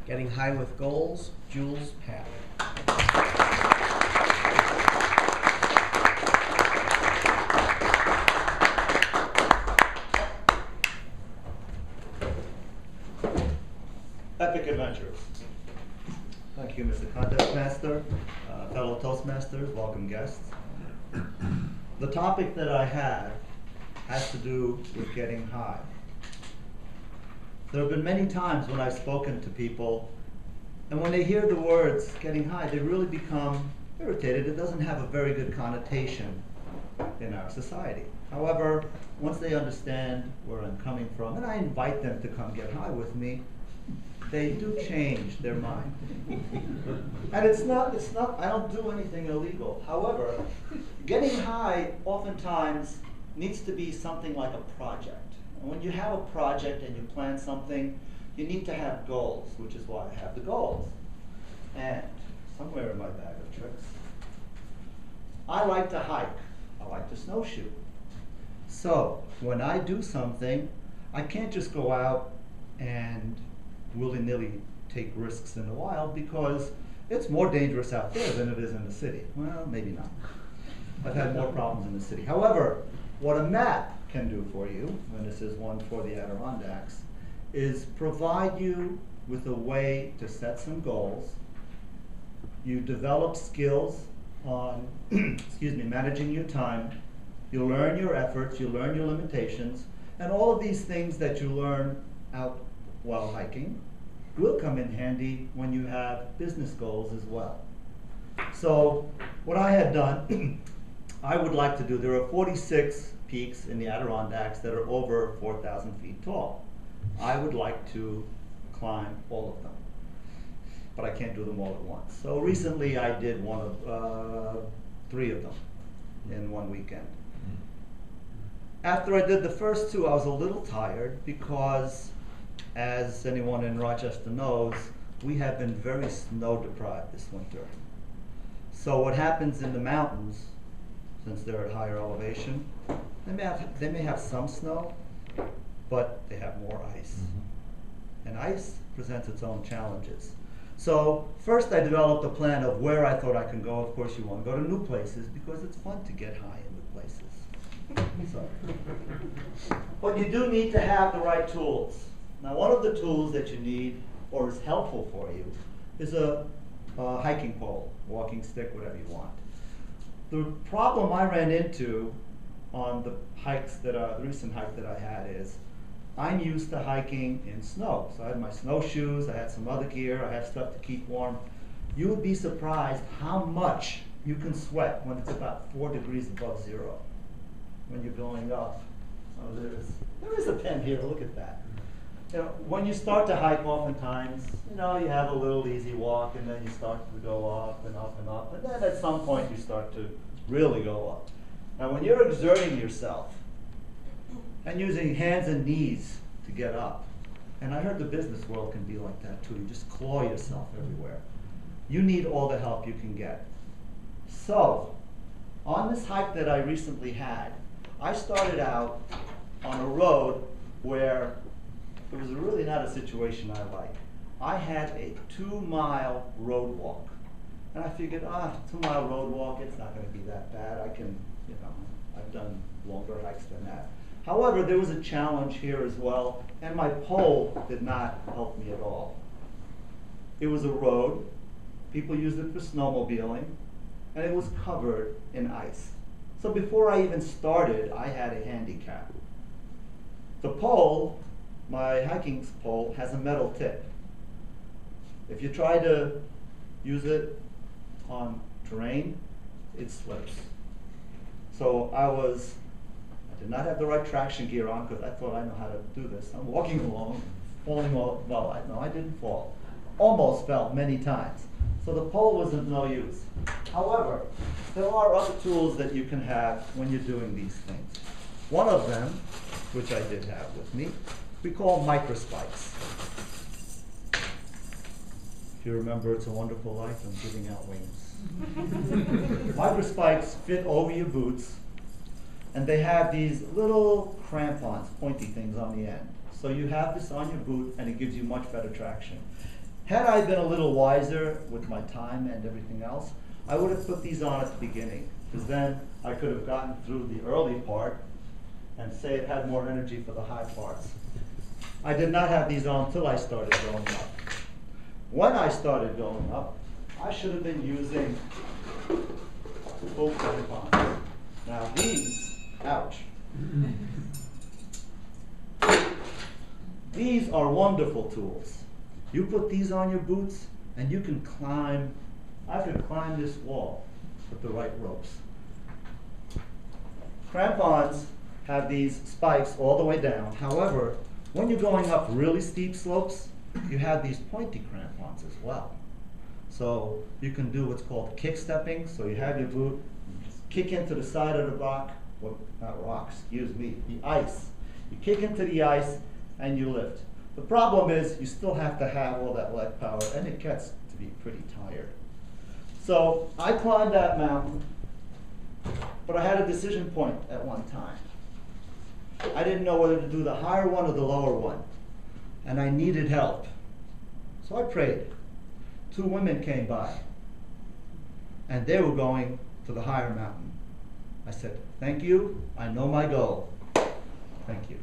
Getting High with Goals, Jules, Papp. Epic adventures. Thank you, Mr. Contest Master, fellow Toastmasters, welcome guests. The topic that I have has to do with getting high. There have been many times when I've spoken to people, and when they hear the words getting high, they really become irritated. It doesn't have a very good connotation in our society. However, once they understand where I'm coming from, and I invite them to come get high with me, they do change their mind. And it's not, I don't do anything illegal. However, getting high oftentimes needs to be something like a project. And when you have a project and you plan something, you need to have goals, which is why I have the goals. And somewhere in my bag of tricks, I like to hike. I like to snowshoe. So when I do something, I can't just go out and willy-nilly take risks in the wild, because it's more dangerous out there than it is in the city. Well, maybe not. I've had more problems in the city. However, what a map can do for you, and this is one for the Adirondacks, is provide you with a way to set some goals. You develop skills on managing your time. You learn your efforts, you learn your limitations, and all of these things that you learn out while hiking will come in handy when you have business goals as well. So what I had done, I would like to do, there are 46 peaks in the Adirondacks that are over 4,000 feet tall. I would like to climb all of them, but I can't do them all at once. So recently I did three of them in one weekend. After I did the first two, I was a little tired because, as anyone in Rochester knows, we have been very snow deprived this winter. So what happens in the mountains, since they're at higher elevation, they may have some snow, but they have more ice. And ice presents its own challenges. So first I developed a plan of where I thought I can go. Of course you want to go to new places because it's fun to get high in new places. So. But you do need to have the right tools. Now, one of the tools that you need, or is helpful for you, is a hiking pole, walking stick, whatever you want. The problem I ran into on the recent hike that I had is, I'm used to hiking in snow. So I had my snowshoes, I had some other gear, I had stuff to keep warm. You would be surprised how much you can sweat when it's about 4 degrees above zero when you're going up. Oh, there is a pen here, look at that. You know, when you start to hike, oftentimes, you have a little easy walk, and then you start to go up and up and up, and then at some point you start to really go up. Now, when you're exerting yourself and using hands and knees to get up, and I heard the business world can be like that too, you just claw yourself everywhere. You need all the help you can get. So, on this hike that I recently had, I started out on a road where it was really not a situation I like. I had a 2-mile road walk. And I figured, 2-mile road walk, it's not going to be that bad. I can, I've done longer hikes than that. However, there was a challenge here as well, and my pole did not help me at all. It was a road. People used it for snowmobiling, and it was covered in ice. So before I even started, I had a handicap. The pole, my hiking pole, has a metal tip. If you try to use it on terrain, it slips. So I did not have the right traction gear on because I thought I know how to do this. I'm walking along, falling off. Well, no, I didn't fall. Almost fell many times. So the pole was of no use. However, there are other tools that you can have when you're doing these things. One of them, which I did have with me, we call microspikes. If you remember It's a Wonderful Life, I'm giving out wings. Microspikes fit over your boots, and they have these little crampons, pointy things on the end. So you have this on your boot, and it gives you much better traction. Had I been a little wiser with my time and everything else, I would have put these on at the beginning, because then I could have gotten through the early part and say it had more energy for the high parts. I did not have these on until I started going up. When I started going up, I should have been using full crampons. Now these, ouch. These are wonderful tools. You put these on your boots and you can climb. I could climb this wall with the right ropes. Crampons have these spikes all the way down. However, when you're going up really steep slopes, you have these pointy crampons as well. So you can do what's called kick stepping. So you have your boot, you just kick into the side of the rock, or not rock, excuse me, the ice. You kick into the ice and you lift. The problem is you still have to have all that leg power, and it gets to be pretty tired. So I climbed that mountain, but I had a decision point at one time. I didn't know whether to do the higher one or the lower one, and I needed help. So I prayed. 2 women came by, and they were going to the higher mountain. I said, "Thank you, I know my goal. Thank you."